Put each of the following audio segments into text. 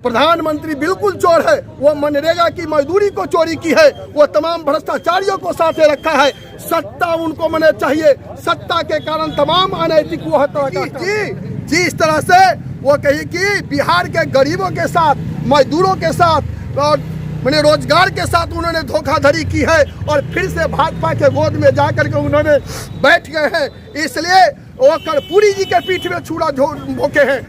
प्रधानमंत्री बिल्कुल चोर है। वो मनरेगा की मजदूरी को चोरी की है, वो तमाम भ्रष्टाचारियों को साथे रखा है। सत्ता उनको मने चाहिए, सत्ता के कारण तमाम अनैतिक वो जिस तरह से वो कही कि बिहार के गरीबों के साथ, मजदूरों के साथ और मैंने रोजगार के साथ उन्होंने धोखाधड़ी की है और फिर से भाजपा के गोद में जाकर के उन्होंने बैठ गए हैं। इसलिए वो कर्पूरी जी के पीठ में छुरा भोंके हैं।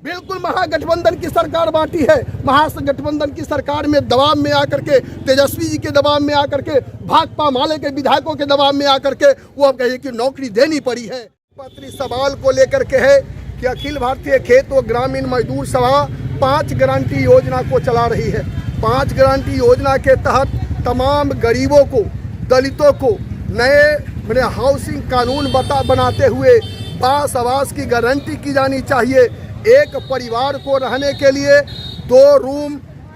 बिल्कुल महागठबंधन की सरकार बांटी है। महागठबंधन की सरकार में दबाव में आकर के, तेजस्वी जी के दबाव में आकर के, भाकपा माले के विधायकों के दबाव में आकर के वो अब कहिए कि नौकरी देनी पड़ी है। पत्री सवाल को लेकर के है कि अखिल भारतीय खेत व ग्रामीण मजदूर सभा 5 गारंटी योजना को चला रही है। 5 गारंटी योजना के तहत तमाम गरीबों को, दलितों को नए हाउसिंग कानून बनाते हुए बास आवास की गारंटी की जानी चाहिए। एक परिवार को रहने के लिए 2 रूम,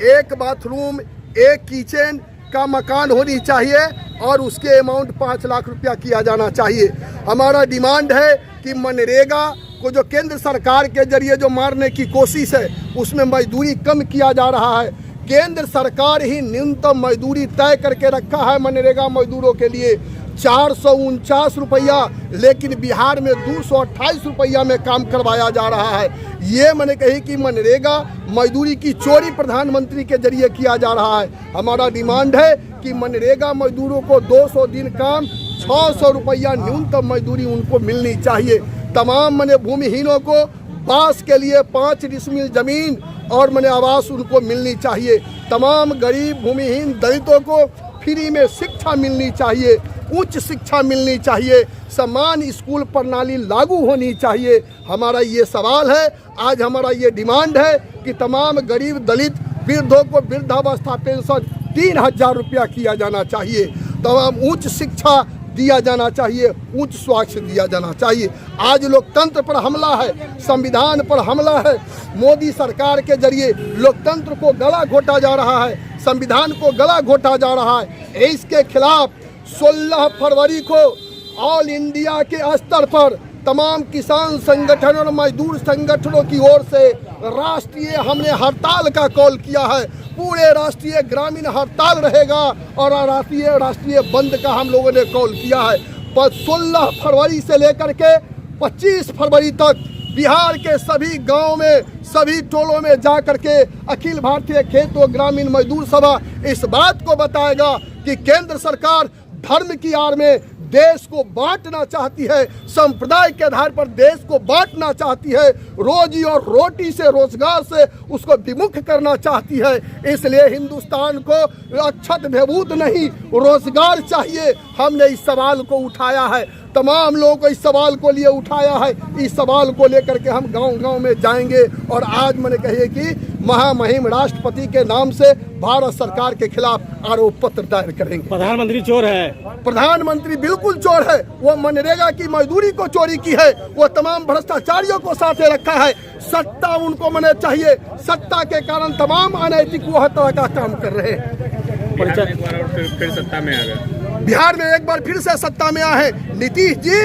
1 बाथरूम, 1 किचन का मकान होनी चाहिए और उसके अमाउंट 5 लाख रुपया किया जाना चाहिए। हमारा डिमांड है कि मनरेगा को जो केंद्र सरकार के जरिए जो मारने की कोशिश है उसमें मजदूरी कम किया जा रहा है। केंद्र सरकार ही न्यूनतम मजदूरी तय करके रखा है मनरेगा मजदूरों के लिए 449 रुपया, लेकिन बिहार में 228 रुपया में काम करवाया जा रहा है। ये मैंने कही कि मनरेगा मजदूरी की चोरी प्रधानमंत्री के जरिए किया जा रहा है। हमारा डिमांड है कि मनरेगा मजदूरों को 200 दिन काम, 600 रुपया न्यूनतम मजदूरी उनको मिलनी चाहिए। तमाम मैंने भूमिहीनों को बास के लिए 5 डिसमिल जमीन और मैंने आवास उनको मिलनी चाहिए। तमाम गरीब भूमिहीन दलितों को फ्री में शिक्षा मिलनी चाहिए, उच्च शिक्षा मिलनी चाहिए, समान स्कूल प्रणाली लागू होनी चाहिए। हमारा ये सवाल है, आज हमारा ये डिमांड है कि तमाम गरीब दलित वृद्धों को वृद्धावस्था पेंशन 3000 रुपया किया जाना चाहिए। तमाम उच्च शिक्षा दिया जाना चाहिए, उच्च स्वास्थ्य दिया जाना चाहिए। आज लोकतंत्र पर हमला है, संविधान पर हमला है। मोदी सरकार के जरिए लोकतंत्र को गला घोटा जा रहा है, संविधान को गला घोटा जा रहा है। इसके खिलाफ 16 फरवरी को ऑल इंडिया के स्तर पर तमाम किसान संगठन और मजदूर संगठनों की ओर से राष्ट्रीय हमने हड़ताल का कॉल किया है। पूरे राष्ट्रीय ग्रामीण हड़ताल रहेगा और राष्ट्रीय बंद का हम लोगों ने कॉल किया है। 16 फरवरी से लेकर के 25 फरवरी तक बिहार के सभी गांव में, सभी टोलों में जा करके अखिल भारतीय खेत व ग्रामीण मजदूर सभा इस बात को बताएगा कि केंद्र सरकार धर्म की आड़ में देश को बांटना चाहती है, संप्रदाय के आधार पर देश को बांटना चाहती है, रोजी और रोटी से, रोजगार से उसको विमुख करना चाहती है। इसलिए हिंदुस्तान को अक्षत भयभूत नहीं, रोजगार चाहिए। हमने इस सवाल को उठाया है, तमाम लोगों को इस सवाल को लिए उठाया है। इस सवाल को लेकर के हम गांव-गांव में जाएंगे और आज मैंने कहे कि महामहिम राष्ट्रपति के नाम से भारत सरकार के खिलाफ आरोप पत्र दायर करेंगे। प्रधानमंत्री चोर है। प्रधानमंत्री बिल्कुल चोर है। वो मनरेगा की मजदूरी को चोरी की है, वो तमाम भ्रष्टाचारियों को साथे रखा है। सत्ता उनको मने चाहिए, सत्ता के कारण तमाम अनैतिक वो तरह का काम कर रहे हैं। फिर सत्ता में आ गए, बिहार में एक बार फिर से सत्ता में आए हैं नीतीश जी।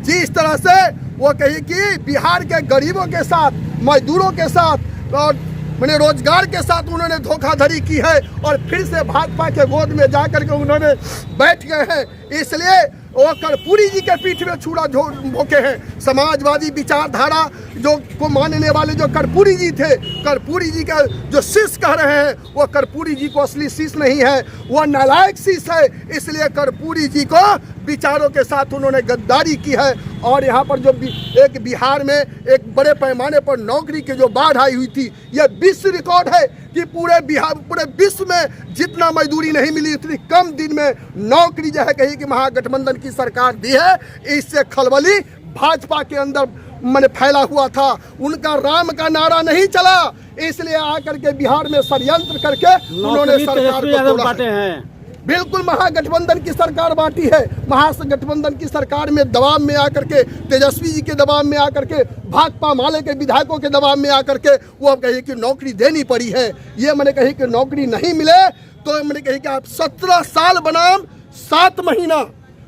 जिस तरह से वो कही कि बिहार के गरीबों के साथ, मजदूरों के साथ और मैंने रोजगार के साथ उन्होंने धोखाधड़ी की है और फिर से भाजपा के गोद में जाकर के उन्होंने बैठ गए हैं। इसलिए वो कर्पूरी जी के पीठ में छुरा भोंके हैं। समाजवादी विचारधारा जो को मानने वाले जो कर्पूरी जी थे, कर्पूरी जी का जो शिष्य कह रहे हैं वो कर्पूरी जी को असली शिष्य नहीं है, वो नालायक शिष्य है। इसलिए कर्पूरी जी को विचारों के साथ उन्होंने गद्दारी की है। और यहाँ पर जो एक बिहार में एक बड़े पैमाने पर नौकरी की जो बाढ़ आई हुई थी, यह विश्व रिकॉर्ड है कि पूरे बिहार, पूरे विश्व में जितना मजदूरी नहीं मिली उतनी कम दिन में नौकरी जो है कही कि महागठबंधन की सरकार दी है। इससे खलबली भाजपा के अंदर मैंने फैला हुआ था, उनका राम का नारा नहीं चला। इसलिए आकर के बिहार में षड्यंत्र करके उन्होंने सरकार को तोड़ा है। बिल्कुल महागठबंधन की सरकार बांटी है। महागठबंधन की सरकार में दबाव में आकर के, तेजस्वी जी के दबाव में आकर के, भाकपा माले के विधायकों के दबाव में आकर के वो अब कही कि नौकरी देनी पड़ी है। ये मैंने कही कि नौकरी नहीं मिले तो मैंने कही कि आप 17 साल बनाम 7 महीना,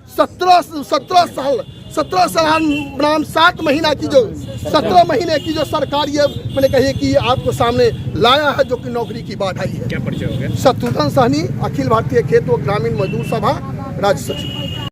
17 साल 17 साल नाम 7 महीना की जो 17 महीने की जो सरकार ये मैंने कही कि आपको सामने लाया है, जो कि नौकरी की बाधाई है। क्या परिचय हो गया? शत्रुघ्न सहनी, अखिल भारतीय खेत व ग्रामीण मजदूर सभा राज्य सचिव।